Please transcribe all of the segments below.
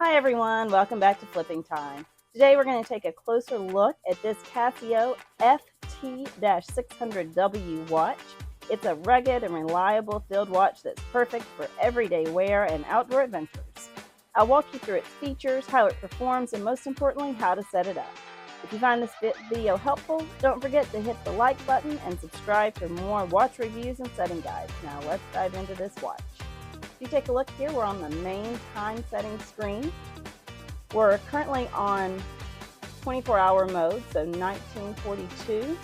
Hi everyone, welcome back to Flipping Time. Today we're going to take a closer look at this Casio FT-600W watch. It's a rugged and reliable field watch that's perfect for everyday wear and outdoor adventures. I'll walk you through its features, how it performs, and most importantly, how to set it up. If you find this video helpful, don't forget to hit the like button and subscribe for more watch reviews and setting guides. Now let's dive into this watch. If you take a look here, we're on the main time setting screen. We're currently on 24-hour mode, so 1942.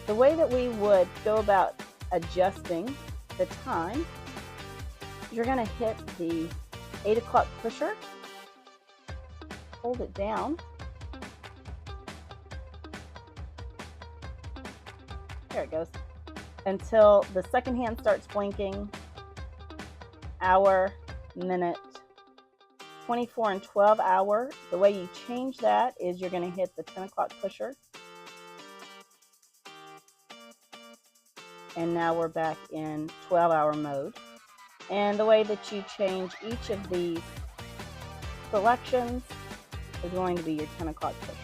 The way that we would go about adjusting the time, you're going to hit the 8 o'clock pusher, hold it down, there it goes, until the second hand starts blinking, hour, minute, 24 and 12 hour. The way you change that is you're going to hit the 10 o'clock pusher. And now we're back in 12-hour mode. And the way that you change each of these selections is going to be your 10 o'clock pusher.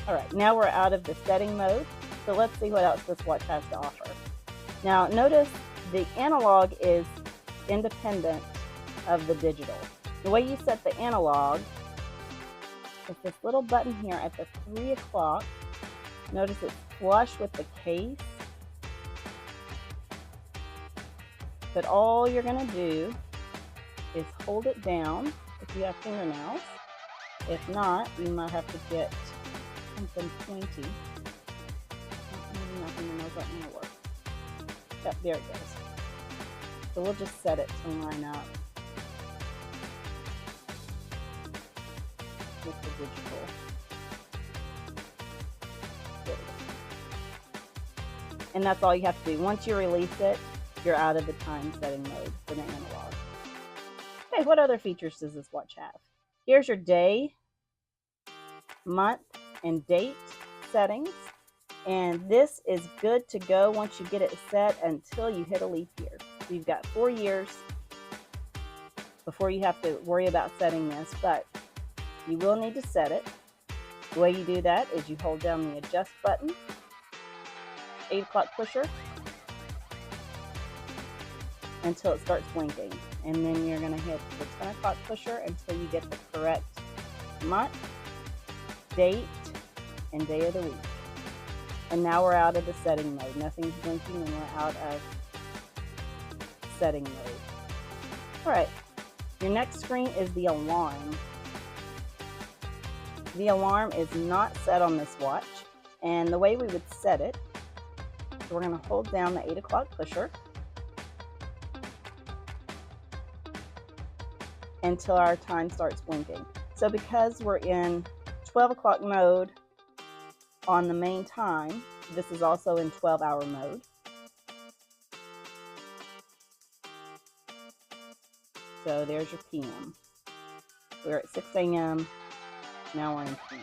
All right, now we're out of the setting mode. So let's see what else this watch has to offer. Now notice the analog is independent of the digital. The way you set the analog is this little button here at the 3 o'clock. Notice it's flush with the case. But all you're going to do is hold it down if you have fingernails. If not, you might have to get something pointy. Maybe my fingernails aren't going to work. Yep, there it goes. So we'll just set it to line up with the digital. There we go. And that's all you have to do. Once you release it, you're out of the time setting mode for the analog. Okay, what other features does this watch have? Here's your day, month, and date settings. And this is good to go once you get it set until you hit a leap year. So you've got 4 years before you have to worry about setting this, but you will need to set it. The way you do that is you hold down the adjust button, 8 o'clock pusher, until it starts blinking. And then you're going to hit the 10 o'clock pusher until you get the correct month, date, and day of the week. And now we're out of the setting mode. Nothing's blinking and we're out of setting mode. All right, your next screen is the alarm. The alarm is not set on this watch. And the way we would set it, we're going to hold down the 8 o'clock pusher until our time starts blinking. So because we're in 12 o'clock mode on the main time, this is also in 12-hour mode. So there's your PM. We're at 6 a.m. Now we're in PM.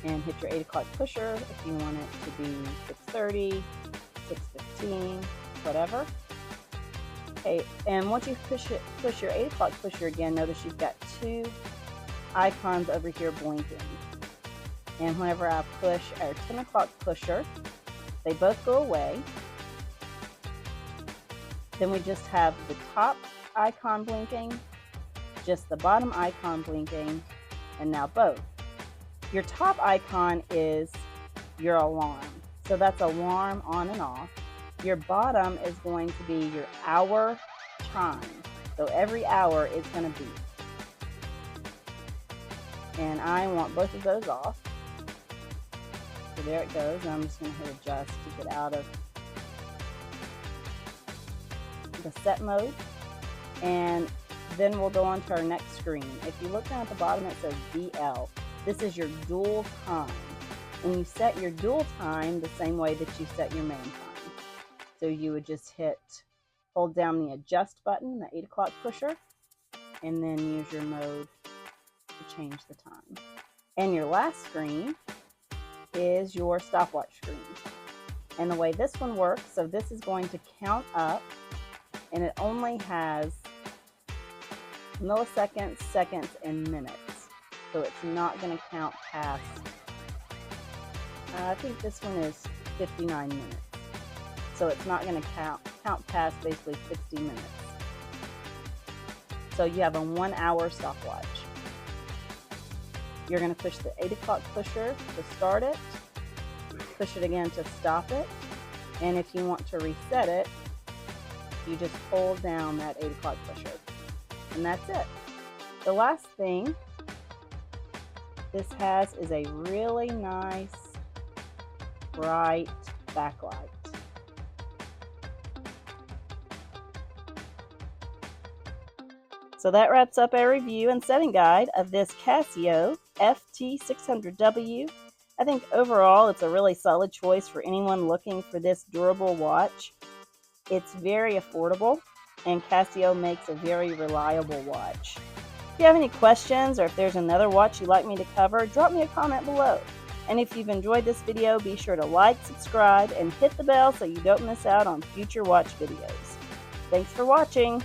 And hit your 8 o'clock pusher if you want it to be 6:30, 6:15, whatever. Okay, and once you push your 8 o'clock pusher again, notice you've got 2 icons over here blinking. And whenever I push our 10 o'clock pusher, they both go away. Then we just have the top icon blinking, just the bottom icon blinking, and now both. Your top icon is your alarm. So that's alarm on and off. Your bottom is going to be your hour chime. So every hour is going to beep. And I want both of those off. So there it goes. I'm just going to hit adjust to get out of the set mode. And then we'll go on to our next screen. If you look down at the bottom, it says DL. This is your dual time. And you set your dual time the same way that you set your main time. So you would just hold down the adjust button, the 8 o'clock pusher, and then use your mode to change the time. And your last screen is your stopwatch screen. And the way this one works, so this is going to count up, and it only has milliseconds, seconds, and minutes. So it's not going to count past, I think this one is 59 minutes. So it's not going to count past basically 60 minutes. So you have a 1 hour stopwatch. You're going to push the 8 o'clock pusher to start it, push it again to stop it, and if you want to reset it, you just hold down that 8 o'clock pusher. And that's it. The last thing this has is a really nice bright backlight. So that wraps up our review and setting guide of this Casio FT-600W. I think overall it's a really solid choice for anyone looking for this durable watch. It's very affordable, and Casio makes a very reliable watch. If you have any questions, or if there's another watch you'd like me to cover, drop me a comment below. And if you've enjoyed this video, be sure to like, subscribe, and hit the bell so you don't miss out on future watch videos. Thanks for watching.